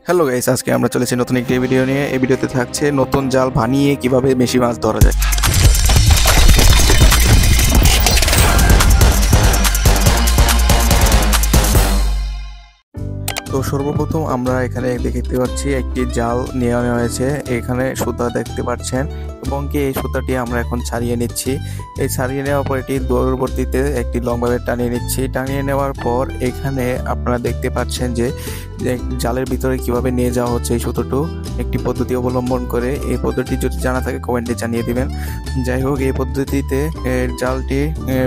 Hello guys, আজকে আমরা চলেছি নতুন একটি ভিডিও নিয়ে। এই ভিডিওতে থাকছে নতুন জাল বানিয়ে কিভাবে বেশি মাছ ধরা যায়। তো সর্বপ্রথম আমরা এখানে দেখতে পাচ্ছি একটি জাল নেওয়া হয়েছে। এখানে সুতা দেখতে পাচ্ছেন এবং কি এই সুতাটি আমরা এখন ছাড়িয়ে নিচ্ছি। এই ছাড়িয়ে নেওয়ার পর এটি দূরবর্তীতে একটি লম্বাভাবে টানিয়ে নিচ্ছি। টানিয়ে নেওয়ার পর এখানে আপনারা দেখতে পাচ্ছেন যে জালের ভিতরে কিভাবে নিয়ে যাওয়া হচ্ছে এই সুতোটি একটি পদ্ধতি অবলম্বন করে। এই পদ্ধতি যদি জানা থাকে কমেন্টে জানিয়ে দিবেন। যাই হোক, এই পদ্ধতিতে জালটি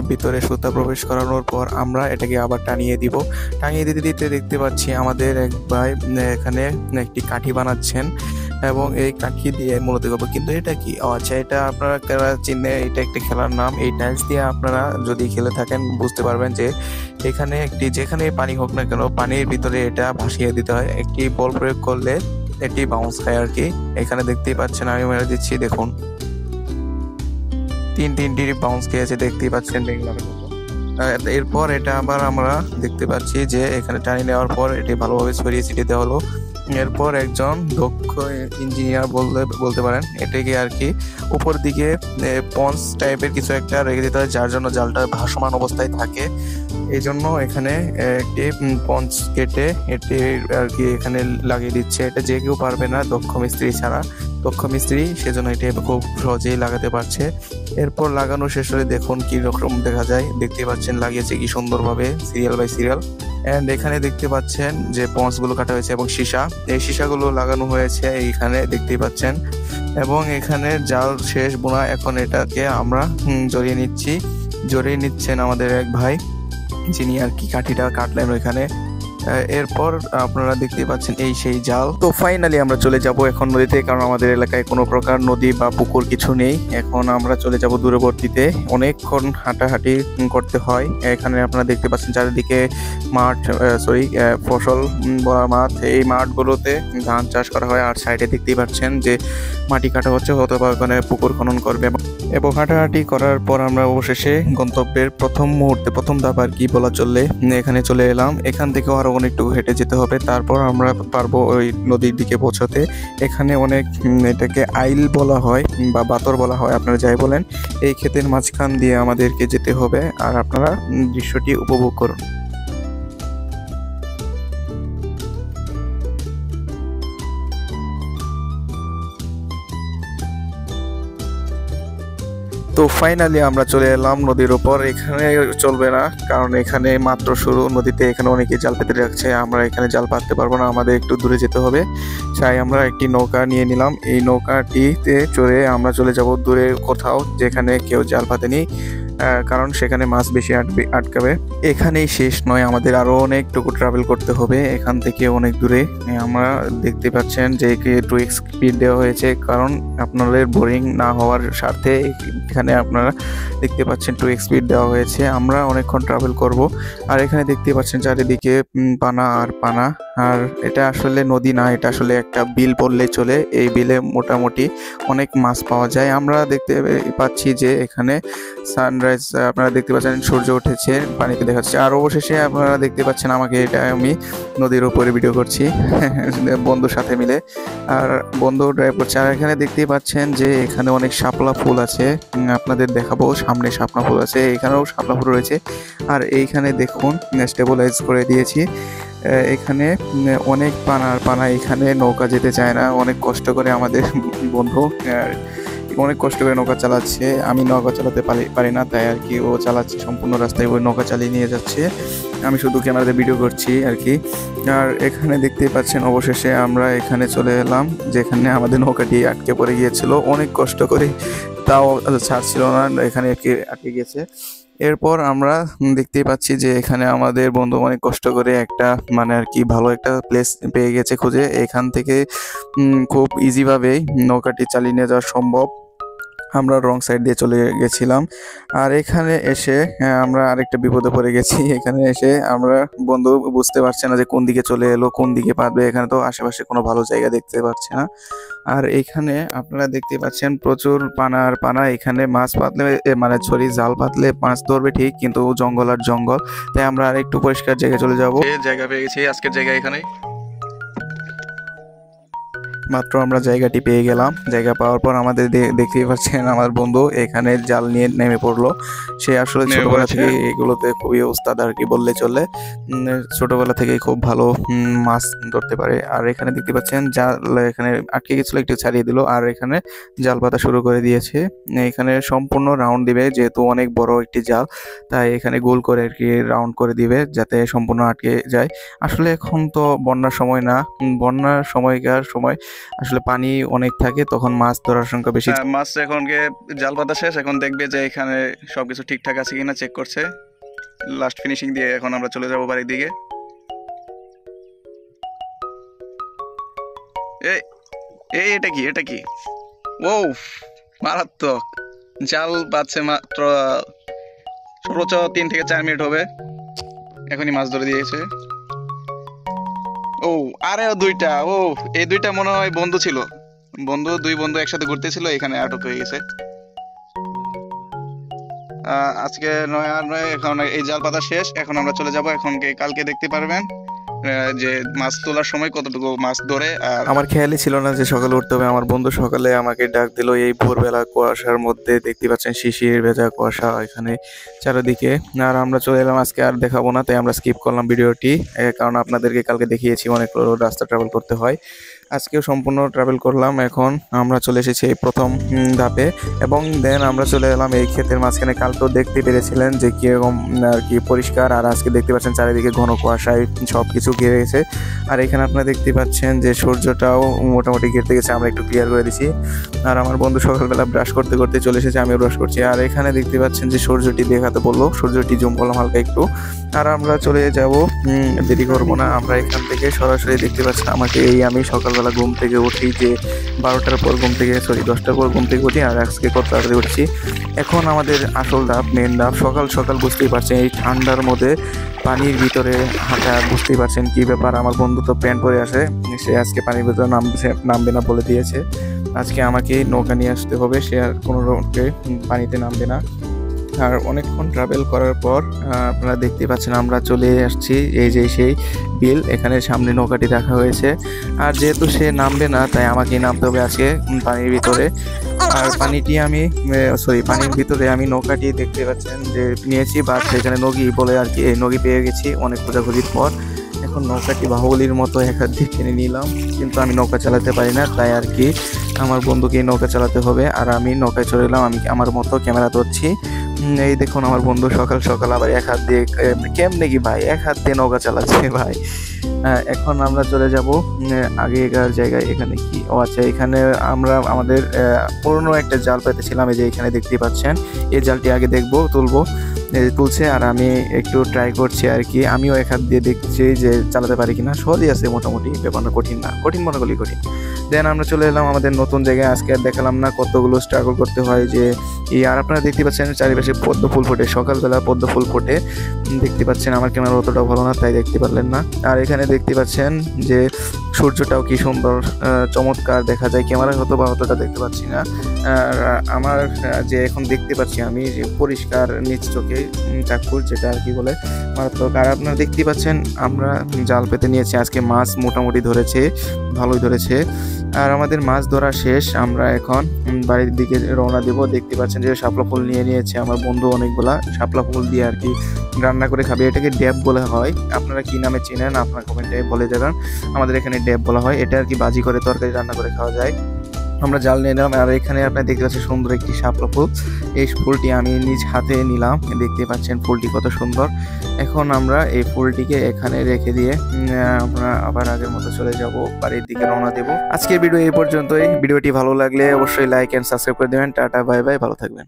ভিতরে সুতা প্রবেশ করানোর পর আমরা এটাকে আবার টানিয়ে দিব। টানিয়ে দিতে দিতে দেখতে পাচ্ছি আমাদের এক ভাই এখানে একটি কাঠি বানাচ্ছেন এবং এই কাঠি দিয়ে মূলত করবো। কিন্তু এটা কি? আচ্ছা, এটা আপনারা চিনে, এটা একটা খেলার নাম। এই টাইলস দিয়ে আপনারা যদি খেলে থাকেন বুঝতে পারবেন যে এখানে যেখানে পানি হোক না কেন, পানির ভিতরে এটা ভাসিয়ে দিতে হয়। একটি বল প্রয়োগ করলে এটি বাউন্স খায় আর কি। এখানে দেখতেই পাচ্ছেন, আমি মেরে দিচ্ছি, দেখুন তিনটি বাউন্স খেয়েছে, দেখতেই পাচ্ছেন দেখলাম। এরপর এটা আবার আমরা দেখতে পাচ্ছি যে এখানে টানি নেওয়ার পর এটি ভালোভাবে ছড়িয়ে ছিটিয়ে দেওয়া হলো। এরপর একজন দক্ষ ইঞ্জিনিয়ার বলতে পারেন এটাকে আর কি উপর দিকে পঞ্চ টাইপের কিছু একটা রেখে দিতে হয়, যার জন্য জালটা ভাসমান অবস্থায় থাকে। এই জন্য এখানে একটি পঞ্চ কেটে এটি আর কি এখানে লাগিয়ে দিচ্ছে। এটা যে কেউ পারবে না দক্ষ মিস্ত্রি ছাড়া। দক্ষ মিস্ত্রি সেজন্য এটি খুব সহজেই লাগাতে পারছে। এরপর লাগানো শেষ হলে দেখুন কি রকম দেখা যায়। দেখতে পাচ্ছেন লাগিয়েছে কি সুন্দরভাবে, সিরিয়াল বাই সিরিয়াল। এন্ড এখানে দেখতে পাচ্ছেন যে পঞ্চগুলো কাটা হয়েছে এবং সীসা, এই সীসাগুলো লাগানো হয়েছে এইখানে দেখতেই পাচ্ছেন। এবং এখানে জাল শেষ বোনা, এখন এটাকে আমরা জড়িয়ে নিচ্ছেন আমাদের এক ভাই, যিনি আর কি কাঠিটা কাটলেন ওইখানে। এরপর আপনারা দেখতে পাচ্ছেন এই সেই জাল। তো ফাইনালি আমরা চলে যাব এখন নদীতে, কারণ আমাদের এলাকায় কোনো প্রকার নদী বা পুকুর কিছু নেই। এখন আমরা চলে যাব দূরবর্তীতে, অনেকক্ষণ হাঁটাহাঁটি করতে হয়। এখানে আপনারা দেখতে পাচ্ছেন চারিদিকে মাঠ, ফসল বা মাঠ। এই মাঠগুলোতে ধান চাষ করা হয়, আর সাইডে দেখতেই পাচ্ছেন যে মাটি কাটা হচ্ছে, অথবা ওখানে পুকুর খনন করবে। এবং হাঁটাহাঁটি করার পর আমরা অবশেষে গন্তব্যের প্রথম ধাপ আর কি বলা চললে এখানে চলে এলাম। এখান থেকে আরো অনেকটুকু হেঁটে যেতে হবে, তারপর আমরা পারবো ওই নদীর দিকে পৌঁছাতে। এখানে অনেক এটাকে আইল বলা হয় বা বাতর বলা হয়, আপনারা যাই বলেন। এই ক্ষেতের মাঝখান দিয়ে আমাদেরকে যেতে হবে, আর আপনারা দৃশ্যটি উপভোগ করুন। তো ফাইনালি আমরা চলে এলাম নদীর উপর। এখানে চলবে না, কারণ এখানে মাত্র শুরু। নদীতে এখানে অনেকে জাল পেতে রাখছে, আমরা এখানে জাল পাততে পারবো না, আমাদের একটু দূরে যেতে হবে। তাই আমরা একটি নৌকা নিয়ে নিলাম। এই নৌকাটিতে চড়ে আমরা চলে যাব দূরে কোথাও, যেখানে কেউ জাল পাতেনি, কারণ সেখানে মাছ বেশি আটকাবে। এখানেই শেষ নয়, আমাদের আরো অনেকটুকু ট্রাভেল করতে হবে এখান থেকে অনেক দূরে। আমরা দেখতে পাচ্ছেন যে একটু স্পিড দেওয়া হয়েছে, কারণ আপনাদের বোরিং না হওয়ার স্বার্থে এখানে আপনারা দেখতে পাচ্ছেন 2x স্পিড দেওয়া হয়েছে। আমরা অনেকক্ষণ ট্রাভেল করব। আর এখানে দেখতে পাচ্ছেন চারিদিকে পানা আর পানা। আর এটা আসলে নদী না, এটা আসলে একটা বিল বললে চলে। এই বিলে মোটামুটি অনেক মাছ পাওয়া যায়। আমরা দেখতে পাচ্ছি যে এখানে সানরাইজ, আপনারা দেখতে পাচ্ছেন সূর্য উঠেছে, পানিতে দেখাচ্ছে। আর অবশেষে আপনারা দেখতে পাচ্ছেন আমাকে, এটা আমি নদীর উপরে ভিডিও করছি বন্ধুর সাথে মিলে, আর বন্ধু ড্রাইভ করছে। আর এখানে দেখতেই পাচ্ছেন যে এখানে অনেক শাপলা ফুল আছে, আপনাদের দেখাবো। সামনে শাপলা ফুল আছে, এখানেও শাপলা ফুল রয়েছে। আর এইখানে দেখুন স্টেবিলাইজ করে দিয়েছি। এখানে অনেক পানা, এখানে নৌকা যেতে চায় না। অনেক কষ্ট করে আমাদের বন্ধু অনেক কষ্ট করে নৌকা চালাচ্ছে। আমি নৌকা চালাতে পারি না, তাই আর কি ও চালাচ্ছে সম্পূর্ণ রাস্তায়, ওই নৌকা চালিয়ে নিয়ে যাচ্ছে, আমি শুধু ক্যামেরাতে ভিডিও করছি আর কি। আর এখানে দেখতেই পাচ্ছেন অবশেষে আমরা এখানে চলে এলাম, যেখানে আমাদের নৌকাটি আটকে পড়ে গিয়েছিল। অনেক কষ্ট করে, তাও ছাড়ছিল না, এখানে আটকে গিয়েছে। এরপর আমরা দেখতেই পাচ্ছি যে এখানে আমাদের বন্ধু অনেক কষ্ট করে একটা মানে আর কি ভালো একটা প্লেস পেয়ে গেছে খুঁজে। এখান থেকে খুব ইজিভাবেই নৌকাটি চালিয়ে নিয়ে যাওয়া সম্ভব। আমরা রং সাইড দিয়ে চলে গেছিলাম। আর এখানে এসে আমরা আরেকটা বিপদে পড়ে গেছি। এখানে এসে আমরা বন্ধু বুঝতে পারছে না যে কোন দিকে চলে এলো, কোন দিকে পাতবে। এখানে তো আশেপাশে কোনো ভালো জায়গা দেখতে পাচ্ছে না। আর এখানে আপনারা দেখতে পাচ্ছেন প্রচুর পানা। এখানে মাছ পাতলে মানে জাল পাতলে মাছ ধরবে ঠিক, কিন্তু জঙ্গল আর জঙ্গল। তাই আমরা আর একটু পরিষ্কার জায়গায় চলে যাবো। জায়গা পেয়ে গেছি, আজকের জায়গা এখানে। মাত্র আমরা জায়গাটি পেয়ে গেলাম। জায়গা পাওয়ার পর আমাদের দেখতেই পাচ্ছেন আমার বন্ধু এখানে জাল নিয়ে নেমে পড়লো। সে আসলে ছোটবেলা থেকে এগুলোতে খুবই ওস্তাদ আর কি বললে চলে। ছোটবেলা থেকেই খুব ভালো মাছ ধরতে পারে। আর এখানে দেখতে পাচ্ছেন জাল এখানে আটকে গেছিলো, একটু ছাড়িয়ে দিল আর এখানে জাল পাতা শুরু করে দিয়েছে। এখানে সম্পূর্ণ রাউন্ড দিবে, যেহেতু অনেক বড় একটি জাল তাই এখানে গোল করে আর কি রাউন্ড করে দিবে যাতে সম্পূর্ণ আটকে যায়। আসলে এখন তো বন্যার সময় না, বন্যার সময়কার সময় আসলে পানি অনেক থাকে, তখন মাছ ধরার সংখ্যা বেশি। মাছ এখন জাল পাতা শেষ, এখন দেখবে যে এখানে সবকিছু ঠিকঠাক আছে কিনা চেক করছে। লাস্ট ফিনিশিং দিয়ে এখন আমরা চলে যাব বাড়ির দিকে। এই এটা কি ও মারাত্মক জাল পাচ্ছে মাত্র সর্বোচ্চ 3 থেকে 4 মিনিট হবে, এখনই মাছ ধরে দিয়েছে। ও আরে দুইটা, এই দুইটা মনে হয় বন্ধু ছিল, দুই বন্ধু একসাথে ঘুরতেছিল, এখানে আটক হয়ে গেছে। আজকে নয় এখন এই জাল পাতা শেষ, এখন আমরা চলে যাব। এখন কালকে দেখতে পারবেন যে মাছ তোলার সময় কতটুকু মাছ ধরে। আর আমার খেয়ালই ছিল না যে সকালে উঠতে হবে। আমার বন্ধু সকালে আমাকে ডাক দিল এই ভোরবেলা কুয়াশার মধ্যে, দেখতে পাচ্ছেন শিশির ভেজা কুয়াশা এখানে চারিদিকে। আর আমরা চলে এলাম, আজকে আর দেখাবো না তাই আমরা স্কিপ করলাম ভিডিওটি, কারণ আপনাদেরকে কালকে দেখিয়েছি অনেক রাস্তা ট্রাভেল করতে হয়। আজকেও সম্পূর্ণ ট্রাভেল করলাম। এখন আমরা চলে এসেছি এই প্রথম ধাপে এবং দেন আমরা চলে এলাম এই ক্ষেতের মাঝখানে। কাল তো দেখতে পেরেছিলেন যে কীরকম আর কি পরিষ্কার, আর আজকে দেখতে পাচ্ছেন চারিদিকে ঘন কুয়াশায় সব কিছু ঘিরে গেছে। আর এখানে আপনারা দেখতে পাচ্ছেন যে সূর্যটাও মোটামুটি ঘিরতে গেছে, আমরা একটু ক্লিয়ার করে দিছি। আর আমার বন্ধু সকালবেলা ব্রাশ করতে করতে চলে এসেছে, আমিও ব্রাশ করছি। আর এখানে দেখতে পাচ্ছেন যে সূর্যটি দেখাতে বললো, সূর্যটি জুম করলাম হালকা একটু। আর আমরা চলে যাব, দেরি করবো না। আমরা এখান থেকে সরাসরি দেখতে পাচ্ছেন আমাকে আমি সকালবেলা ঘুম থেকে উঠি যে 12টার পর ঘুম থেকে 10টার পর ঘুম থেকে উঠি, আর আজকে কত তাড়াতাড়ি উঠছি। এখন আমাদের আসল ধাপ, মেন ধাপ, সকাল সকাল বুঝতেই পারছেন এই ঠান্ডার মধ্যে পানির ভিতরে হাঁটা, বুঝতেই পারছেন কি ব্যাপার। আমার বন্ধু তো প্যান্ট পরে আসে, সে আজকে পানির ভিতরে নামবে না বলে দিয়েছে। আজকে আমাকে নৌকা নিয়ে আসতে হবে, সে আর কোনো পানিতে নামবে না। আর অনেকক্ষণ ট্রাভেল করার পর আপনারা দেখতে পাচ্ছেন আমরা চলে আসছি এই যে সেই বিল, এখানে সামনে নৌকাটি রাখা হয়েছে। আর যেহেতু সে নামবে না তাই আমাকেই নামতে হবে আজকে পানির ভিতরে। আর পানির ভিতরে আমি নৌকাটি দেখতে পাচ্ছেন যে নিয়েছি, বা সেখানে নগি বলে আর কি, এই নগি পেয়ে গেছি অনেক খোঁজাখুঁজির পর। এখন নৌকাটি বাহুবলীর মতো এক হাত দিয়ে টেনে নিলাম, কিন্তু আমি নৌকা চালাতে পারি না তাই আর কি আমার বন্ধুকে নৌকা চালাতে হবে। আর আমি নৌকায় চলে এলাম, আমি আমার মতো ক্যামেরা ধরছি। এই দেখুন আমার বন্ধু সকাল সকাল আবার এক হাত দিয়ে, কেমনে কি ভাই এক হাত দিয়ে নৌকা চালাচ্ছে ভাই। এখন আমরা চলে যাব আগেকার জায়গায়। এখানে কি আচ্ছা, এখানে আমরা আমাদের পুরনো একটা জাল পেতেছিলাম, এই যে এখানে দেখতে পাচ্ছেন। এই জালটি আগে তুলছে আর আমি একটু ট্রাই করছি আর কি। আমিও এক হাত দিয়ে দেখছি যে চালাতে পারি কিনা। সহজই আছে মোটামুটি, ব্যাপারটা কঠিন না, কঠিন মনে করলেই কঠিন। দেন আমরা চলে এলাম আমাদের নতুন জায়গায়। আজকে আর দেখালাম না কতগুলো স্ট্রাগল করতে হয় যে আর আপনারা দেখতে পাচ্ছেন চারিপাশে পদ্ম ফুল ফোটে, সকালবেলা পদ্ম ফুল ফোটে দেখতে পাচ্ছেন। আমার ক্যামেরা অতটাও ভালো না তাই দেখতে পারলেন না। আর এখানে দেখতে পাচ্ছেন যে সূর্যটাও কি সুন্দর চমৎকার দেখা যায়, ক্যামেরায় হয়তো বা অতটা দেখতে পাচ্ছি না। আর আমার যে এখন দেখতে পাচ্ছি আমি যে পরিষ্কার নিজ চোখে চাক্ষুষ, যেটা আর কি বলে মারাত্মক। আর আপনারা দেখতে পাচ্ছেন আমরা জাল পেতে নিয়েছি, আজকে মাছ মোটামুটি ধরেছে, ভালোই ধরেছে। আর আমাদের মাছ ধরা শেষ, আমরা এখন বাড়ির দিকে রওনা দেব। দেখতে পাচ্ছেন যে শাপলা ফুল নিয়ে নিয়েছে আমার বন্ধু, অনেকগুলা শাপলা ফুল দিয়ে আর কি রান্না করে খাবে। এটাকে ড্যাব বলা হয়, আপনারা কি নামে চেনেন আপনার কমেন্টে বলে যাবেন। আমাদের এখানে ড্যাব বলা হয়, এটা আর কি ভাজি করে তরকারি রান্না করে খাওয়া যায়। আমরা জাল নিয়ে নিলাম। আর এখানে আপনারা দেখতে পাচ্ছেন সুন্দর একটি শাপলা ফুল, এই ফুলটি আমি নিজ হাতে নিলাম, দেখতে পাচ্ছেন ফুলটি কত সুন্দর। এখন আমরা এই ফুলটিকে এখানে রেখে দিয়ে আমরা আবার আগের মতো চলে যাব, বাড়ির দিকে রওনা দেব। আজকের ভিডিও এই পর্যন্তই। ভিডিওটি ভালো লাগলে অবশ্যই লাইক এন্ড সাবস্ক্রাইব করে দেবেন। টাটা বাই বাই, ভালো থাকবেন।